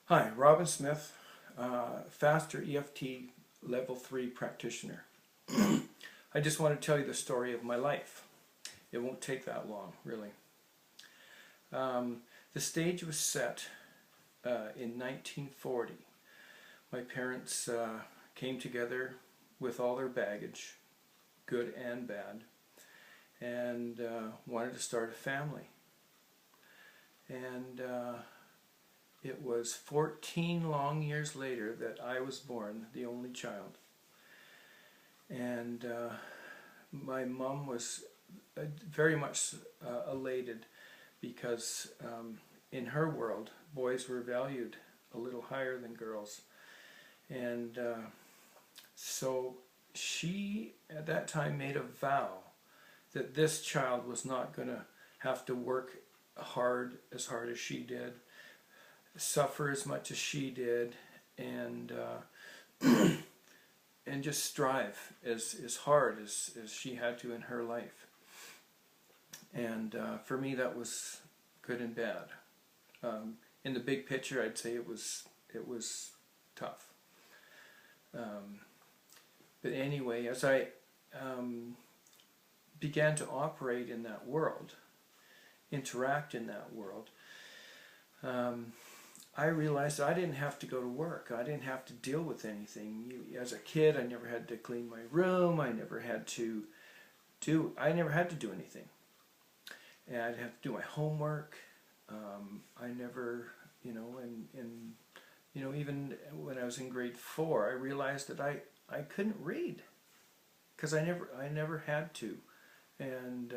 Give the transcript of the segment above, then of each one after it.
Hi, Robin Smith, Faster EFT Level 3 practitioner. I just want to tell you the story of my life. It won't take that long, really. The stage was set in 1940. My parents came together with all their baggage, good and bad, and wanted to start a family. And it was 14 long years later that I was born, the only child. And my mom was very much elated because in her world, boys were valued a little higher than girls. And so she, at that time, made a vow that this child was not going to have to work as hard as she did, suffer as much as she did, and and just strive as hard as she had to in her life. And for me, that was good and bad. In the big picture, I'd say it was tough. But anyway, as I began to operate in that world, interact in that world, I realized I didn't have to go to work. I didn't have to deal with anything. As a kid, I never had to clean my room. I never had to do anything. And I'd have to do my homework. I never, even when I was in grade 4, I realized that I couldn't read because I never had to, and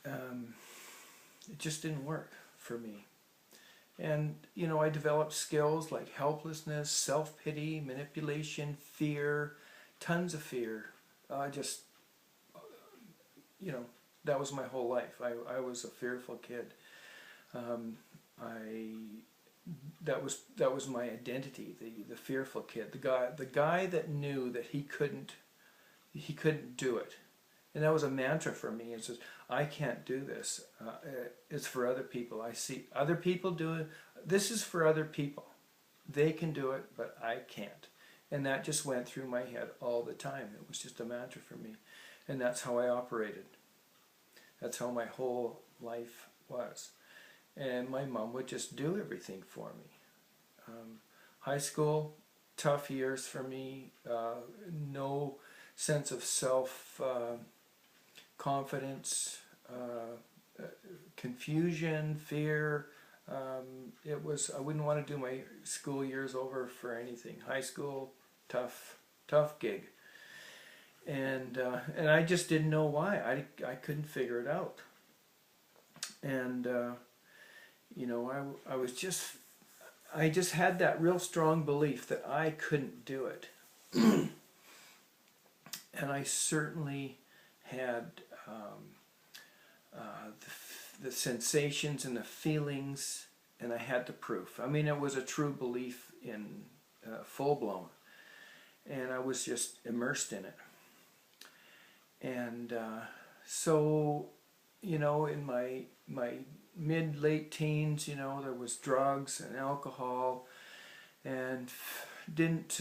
it just didn't work for me. And, I developed skills like helplessness, self-pity, manipulation, fear, tons of fear. That was my whole life. I was a fearful kid. That was my identity, the fearful kid, the guy that knew that he couldn't do it. And that was a mantra for me. It's just, I can't do this. It's for other people. I see other people do it. This is for other people. They can do it, but I can't. And that just went through my head all the time. It was just a mantra for me. And that's how I operated. That's how my whole life was. And my mom would just do everything for me. High school, tough years for me. No sense of self confidence, confusion, fear. I wouldn't want to do my school years over for anything. High school, tough gig. And I just didn't know why. I couldn't figure it out. And I just had that real strong belief that I couldn't do it. And I certainly had the sensations and the feelings, and I had the proof. I mean, it was a true belief in full blown, and I was just immersed in it. And so, in my mid-late teens, there was drugs and alcohol, and didn't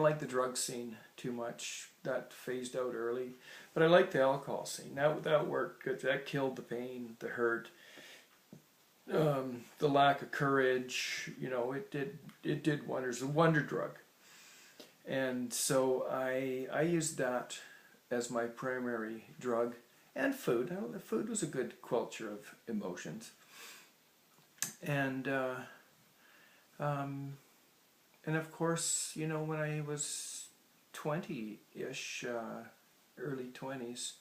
like the drug scene too much. That phased out early, but I liked the alcohol scene. That worked good. That killed the pain, the hurt, the lack of courage. It did wonders. A wonder drug. And so I used that as my primary drug, and food. Food was a good quencher of emotions. And of course, when I was 20-ish, early 20s,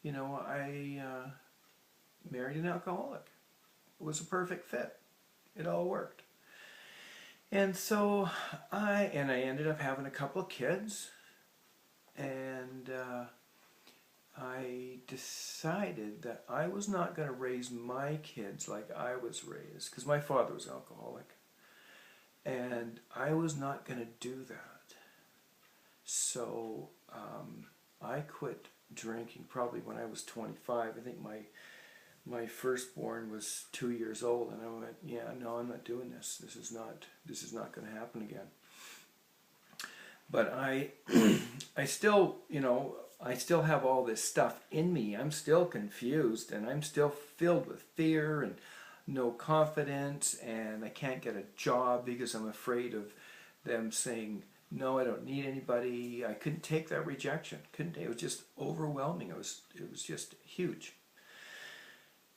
I married an alcoholic. It was a perfect fit. It all worked. And so I ended up having a couple of kids, and I decided that I was not going to raise my kids like I was raised, because my father was alcoholic, and I was not going to do that. So I quit drinking probably when I was 25. I think my firstborn was 2 years old, and I went, yeah, no, I'm not doing this. This is not going to happen again. But I still, I still have all this stuff in me. I'm still confused, and I'm still filled with fear and no confidence, and I can't get a job because I'm afraid of them saying, no, I don't need anybody. I couldn't take that rejection. It was just overwhelming. It was just huge.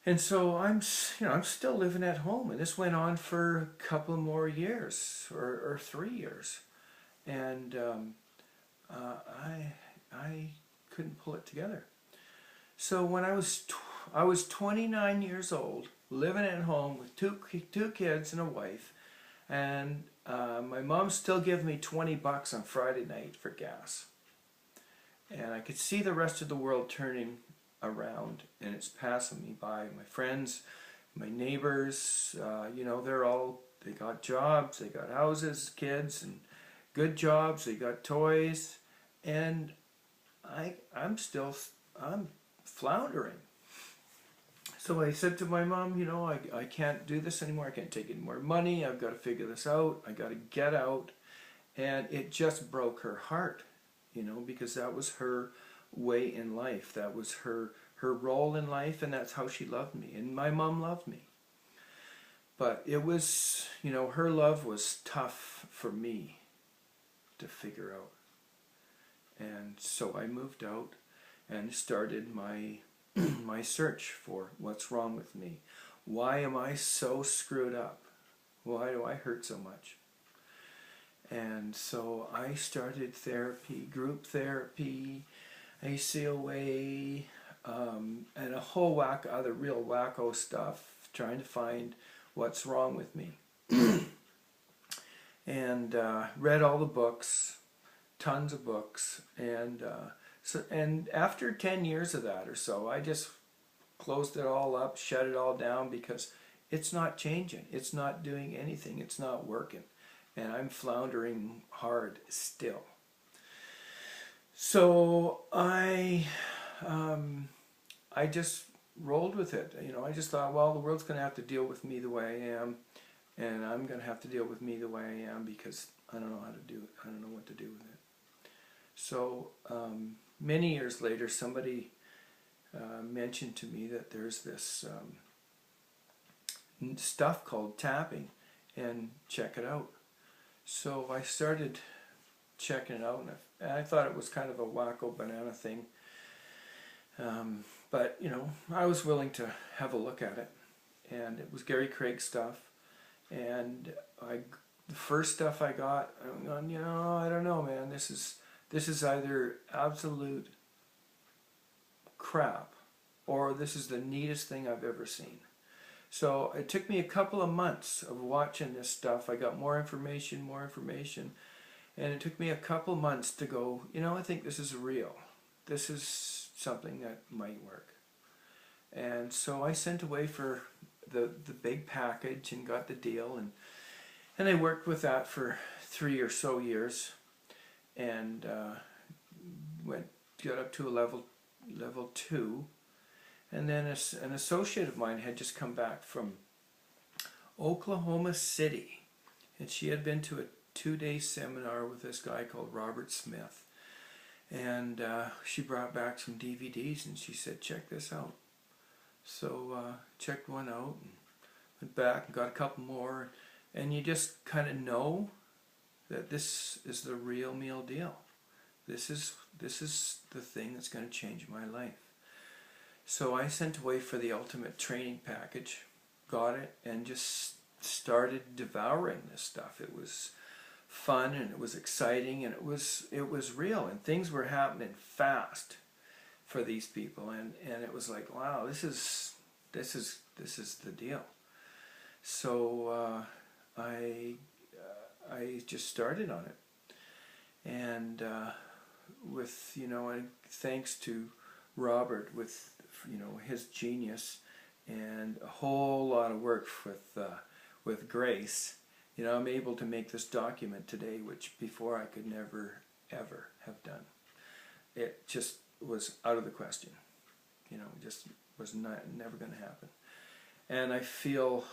And so I'm still living at home, and this went on for a couple more years, or 3 years, and I couldn't pull it together. So when I was 29 years old, living at home with two kids and a wife, and my mom still gave me $20 on Friday night for gas, and I could see the rest of the world turning around, and it's passing me by. My friends, my neighbors, they got jobs, they got houses, kids, and good jobs, they got toys, and I'm floundering. So I said to my mom, I can't do this anymore. I can't take any more money. I've got to figure this out. I got to get out. And it just broke her heart, because that was her way in life. That was her role in life, and that's how she loved me. And my mom loved me. But it was, her love was tough for me to figure out. And so I moved out and started my my search for what's wrong with me. Why am I so screwed up? Why do I hurt so much? And so I started therapy, group therapy, ACOA, and a whole whack of other real wacko stuff, trying to find what's wrong with me. And read all the books, tons of books, and after 10 years of that or so, I just closed it all up, shut it all down, because it's not changing. It's not doing anything. It's not working. And I'm floundering hard still. So I just rolled with it. I just thought, well, the world's going to have to deal with me the way I am, and I'm going to have to deal with me the way I am, because I don't know how to do it. I don't know what to do with it. So many years later, somebody mentioned to me that there's this stuff called tapping, and check it out. So I started checking it out, and I thought it was kind of a wacko banana thing. But, I was willing to have a look at it. And it was Gary Craig stuff. And the first stuff I got, I'm going, I don't know, man. This is either absolute crap, or this is the neatest thing I've ever seen. So it took me a couple of months of watching this stuff. I got more information, and it took me a couple of months to go, I think this is real. This is something that might work. And so I sent away for the big package and got the deal, and I worked with that for 3 or so years, and got up to a level 2. And then an associate of mine had just come back from Oklahoma City, and she had been to a 2-day seminar with this guy called Robert Smith, and she brought back some DVDs, and she said, check this out. So checked one out, and went back and got a couple more, and you just kind of know that this is the real meal deal. This is the thing that's going to change my life. So I sent away for the ultimate training package, got it, and just started devouring this stuff. It was fun, and it was exciting, and it was real, and things were happening fast for these people, and it was like, wow, this is the deal. So I just started on it, and with thanks to Robert, with his genius and a whole lot of work with Grace, I'm able to make this document today, which before I could never ever have done. It just was out of the question, just was never going to happen. And I feel,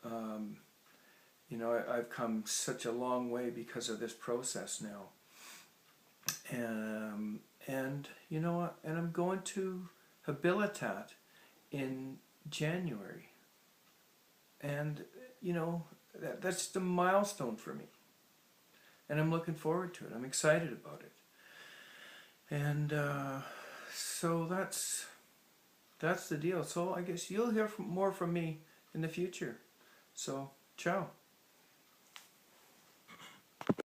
you know, I've come such a long way because of this process now. And you know what? And I'm going to Habilitat in January. And, you know, that's the milestone for me. And I'm looking forward to it. I'm excited about it. And so that's the deal. So I guess you'll hear more from me in the future. So, ciao.